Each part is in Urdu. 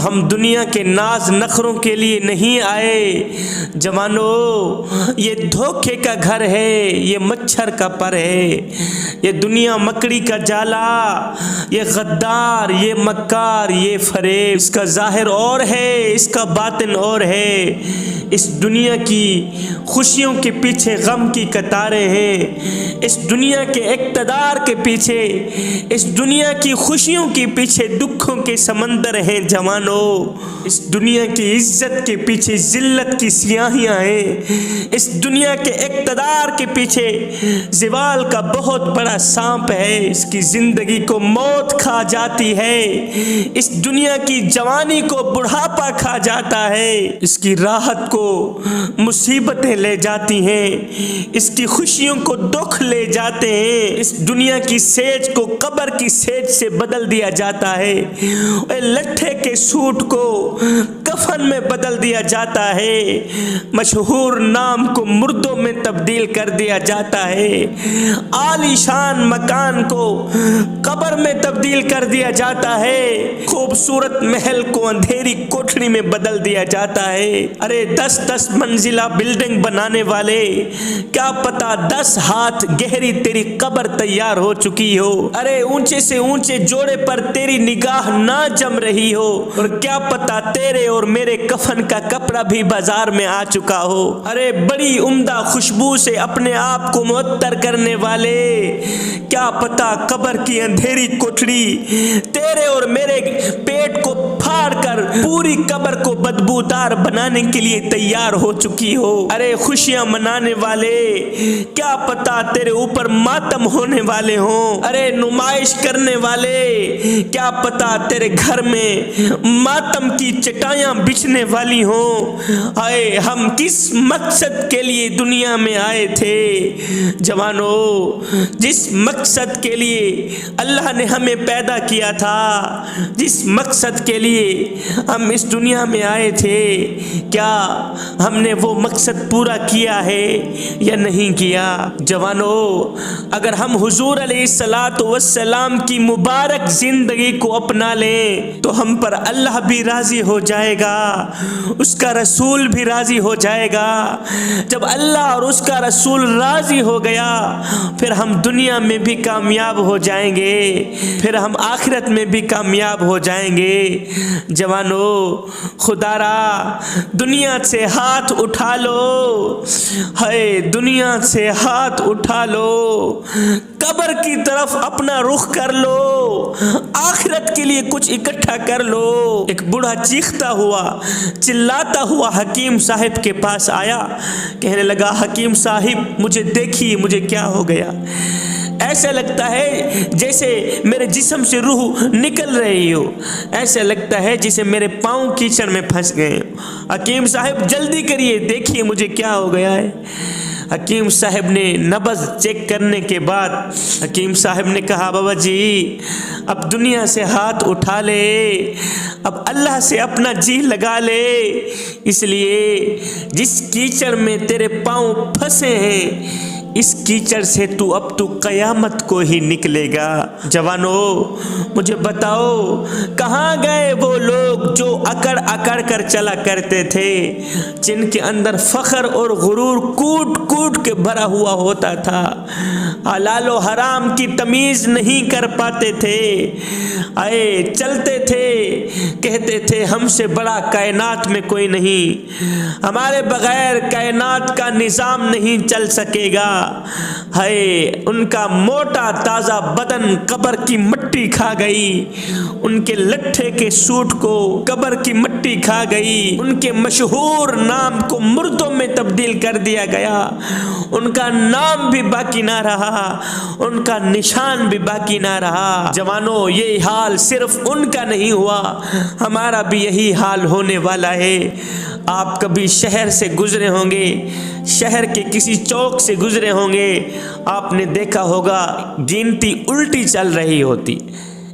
ہم دنیا کے ناز نخروں کے لیے نہیں آئے جوانو، یہ دھوکے کا گھر ہے، یہ مچھر کا پر ہے، یہ دنیا مکڑی کا جالا، یہ غدار، یہ مکار، یہ فریب، اس کا ظاہر اور ہے، اس کا باطن اور ہے۔ اس دنیا کی خوشیوں کے پیچھے غم کی قطاریں ہیں، اس دنیا کے اقتدار کے پیچھے، اس دنیا کی خوشیوں کے پیچھے دکھوں کے سمندر ہیں جوانو، اس دنیا کی عزت کے پیچھے ذلت کی سیاہیاں ہیں، اس دنیا کے اقتدار کے پیچھے زوال کا بہت بڑا سانپ ہے، اس کی زندگی کو موت کھا جاتی ہے، اس دنیا کی جوانی کو بڑھاپا کھا جاتا ہے، اس کی راحت کو مصیبتیں لے جاتی ہیں، اس کی خوشیوں کو دکھ لے جاتے ہیں، اس دنیا کی سیج کو قبر کی سیج سے بدل دیا جاتا ہے، لٹھے کے سوٹ کو کفن میں بدل دیا جاتا ہے، مشہور نام کو مردوں میں تبدیل کر دیا جاتا ہے، عالی شان مکان کو قبر میں تبدیل کر دیا جاتا ہے، خوبصورت محل کو اندھیری کوٹھڑی میں بدل دیا جاتا ہے۔ ارے 10 منزلہ بلڈنگ بنانے والے، کیا پتا 10 ہاتھ گہری تیری قبر تیار ہو چکی ہو، ارے اونچے سے اونچے جوڑے پر تیری نگاہ نہ جم رہی ہو، اور کیا پتا تیرے اور میرے کفن کا کپڑا بھی بازار میں آ چکا ہو، ارے بڑی عمدہ خوشبو سے اپنے آپ کو معطر کرنے والے، کیا پتا قبر کی اندھیری کوٹھڑی تیرے اور میرے پیٹ کو پھاڑ کر پوری قبر کو بدبودار بنانے کے لیے تیار ہو چکی ہو، ارے خوشیاں منانے والے، کیا پتا تیرے اوپر ماتم ہونے والے ہوں، ارے نمائش کرنے والے، کیا پتا تیرے گھر میں ماتم کی چٹائیاں بچھنے والی ہوں۔ آئے ہم کس مقصد کے لیے دنیا میں آئے تھے جوانو، جس مقصد کے لیے اللہ نے ہمیں پیدا کیا تھا، جس مقصد کے لیے ہم اس دنیا میں آئے تھے، کیا ہم نے وہ مقصد پورا کیا ہے یا نہیں کیا؟ جوانو، اگر ہم حضور علیہ السلام کی مبارک زندگی کو اپنا لیں تو ہم پر اللہ بھی راضی ہو جائے گا، اس کا رسول بھی راضی ہو جائے گا۔ جب اللہ اور اس کا رسول راضی ہو گیا پھر ہم دنیا میں بھی کامیاب ہو جائیں گے، پھر ہم آخرت میں بھی کامیاب ہو جائیں گے۔ جوانو، خدا را دنیا سے ہاتھ اٹھا لو، ہے دنیا سے ہاتھ اٹھا لو، قبر کی طرف اپنا رخ کر لو، آخرت کے لیے کچھ اکٹھا کر لو۔ ایک بوڑھا چیختا ہوا چلاتا ہوا حکیم صاحب کے پاس آیا، کہنے لگا حکیم صاحب مجھے دیکھیے، مجھے کیا ہو گیا، ایسا لگتا ہے جیسے میرے جسم سے روح نکل رہی ہو، ایسا لگتا ہے جیسے میرے پاؤں کیچڑ میں پھنس گئے۔ حکیم صاحب جلدی کریے، دیکھیے مجھے کیا ہو گیا ہے۔ حکیم صاحب نے نبض چیک کرنے کے بعد حکیم صاحب نے کہا بابا جی اب دنیا سے ہاتھ اٹھا لے، اب اللہ سے اپنا جی لگا لے، اس لیے جس کیچڑ میں تیرے پاؤں پھنسے ہیں اس کیچڑ سے اب تو قیامت کو ہی نکلے گا۔ جوانو مجھے بتاؤ کہاں گئے وہ لوگ جو اکڑ اکڑ کر چلا کرتے تھے، جن کے اندر فخر اور غرور کوٹ کوٹ کے بھرا ہوا ہوتا تھا، حلال و حرام کی تمیز نہیں کر پاتے تھے، آئے چلتے تھے کہتے تھے ہم سے بڑا کائنات میں کوئی نہیں، ہمارے بغیر کائنات کا نظام نہیں چل سکے گا، ہے ان کا موٹا تازہ بدن قبر کی مٹی کھا گئی، ان کے لٹھے کے سوٹ کو قبر کی مٹی کھا گئی، ان کے مشہور نام کو مردوں میں تبدیل کر دیا گیا، ان کا نام بھی باقی نہ رہا، ان کا نشان بھی باقی نہ رہا۔ جوانو یہ حال صرف ان کا نہیں ہوا، ہمارا بھی یہی حال ہونے والا ہے۔ آپ کبھی شہر سے گزرے ہوں گے، شہر کے کسی چوک سے گزرے ہوں گے، آپ نے دیکھا ہوگا گنتی الٹی چل رہی ہوتی،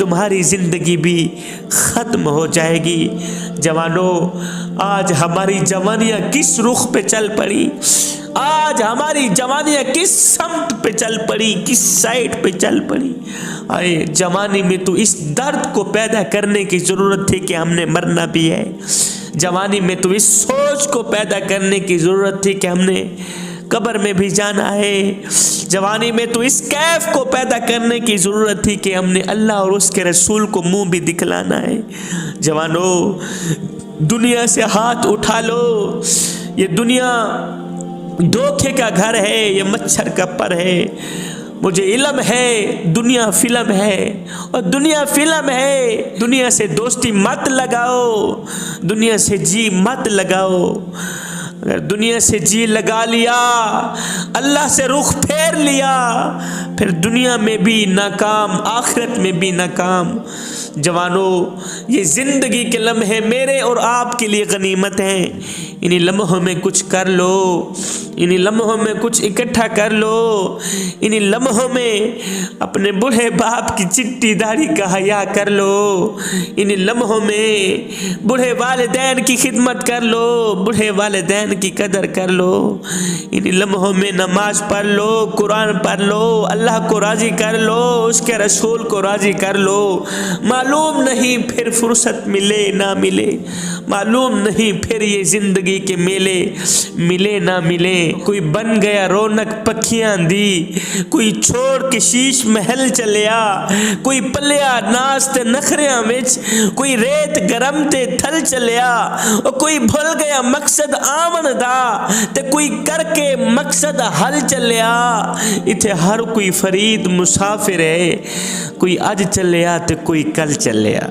تمہاری زندگی بھی ختم ہو جائے گی۔ جوانوں، آج ہماری جوانیاں کس رخ پہ چل پڑی، آج ہماری جوانیاں کس سمت پہ چل پڑی، کس سائٹ پہ چل پڑی۔ آئے جوانی میں تو اس درد کو پیدا کرنے کی ضرورت تھی کہ ہم نے مرنا بھی ہے، جوانی میں تو اس سوچ کو پیدا کرنے کی ضرورت تھی کہ ہم نے قبر میں بھی جانا ہے، جوانی میں تو اس کیف کو پیدا کرنے کی ضرورت تھی کہ ہم نے اللہ اور اس کے رسول کو منہ بھی دکھلانا ہے۔ جوانوں، دنیا سے ہاتھ اٹھا لو، یہ دنیا دھوکے کا گھر ہے، یہ مچھر کا پر ہے۔ مجھے علم ہے دنیا فلم ہے، اور دنیا فلم ہے، دنیا سے دوستی مت لگاؤ، دنیا سے جی مت لگاؤ۔ اگر دنیا سے جی لگا لیا، اللہ سے رخ پھیر لیا، پھر دنیا میں بھی ناکام، آخرت میں بھی ناکام۔ جوانوں، یہ زندگی کے لمحے میرے اور آپ کے لیے غنیمت ہیں، انہی لمحوں میں کچھ کر لو، انہی لمحوں میں کچھ اکٹھا کر لو، انہی لمحوں میں اپنے بوڑھے باپ کی چٹی داڑھی کا حیا کر لو، انہی لمحوں میں بوڑھے والدین کی خدمت کر لو، بوڑھے والدین کی قدر کر لو، انہی لمحوں میں نماز پڑھ لو، قرآن پڑھ لو، اللہ کو راضی کر لو، اس کے رسول کو راضی کر لو۔ معلوم نہیں پھر فرصت ملے نہ ملے، معلوم نہیں پھر یہ زندگی کے میلے ملے نہ ملے۔ کوئی بن گیا رونق پکھیاں دی، کوئی چھوڑ کے شیش محل چلیا، کوئی پلیا ناز تے نخریاں وچ، کوئی ریت گرم تے تھل چلیا، اور کوئی بھول گیا مقصد آمن دا، تے کوئی کر کے مقصد حل چلیا۔ اتھے ہر کوئی فرید مسافر ہے، کوئی اج چلیا تے کوئی کل چلیا۔